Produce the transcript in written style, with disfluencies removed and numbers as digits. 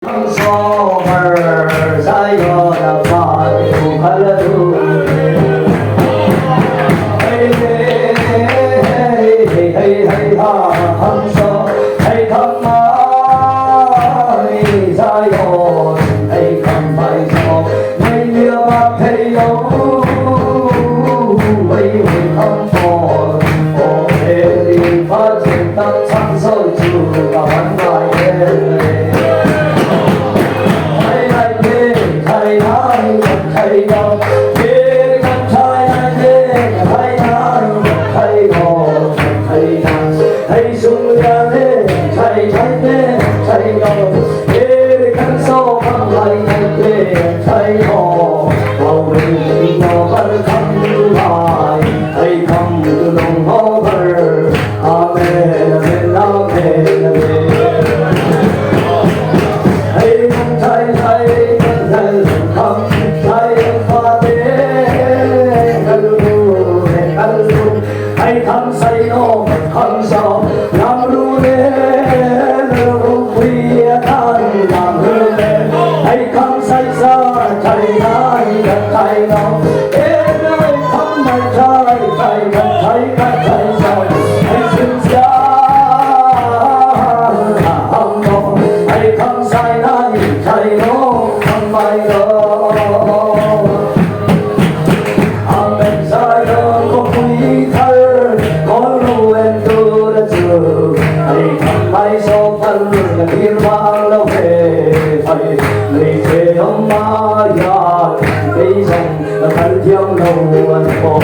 Summer sayo na pagkuhalado. Hey hey hey hey hey hey ha hang so hey come mai sayo hey come mai so mấy lia bạc hey yo mấy người không phò ô hey đi phát triển tâm sáng soi chiều cả ban ngày thầy đâu kia con trai ai thế thầy nào thầy ngồi thầy nào thầy sung ra thế thầy thế thầy đâu kia con số con thầy thế thầy ngồi hầu như nó vẫn không lại thầy không lòng hô bờ amen amen amen thầy không hay không say nó không sao làm lu lên lu quy than làm hư lên hay không say xa thầy ai gặp thầy nào em ơi không mày trai thầy gặp thầy các thầy sao hay xin xa không đâu hay không say này thầy nó không mày đâu hãy so thân là thiên vang lâu về thầy người thế ông ma già bây giờ là thân thiêng lâu anh phố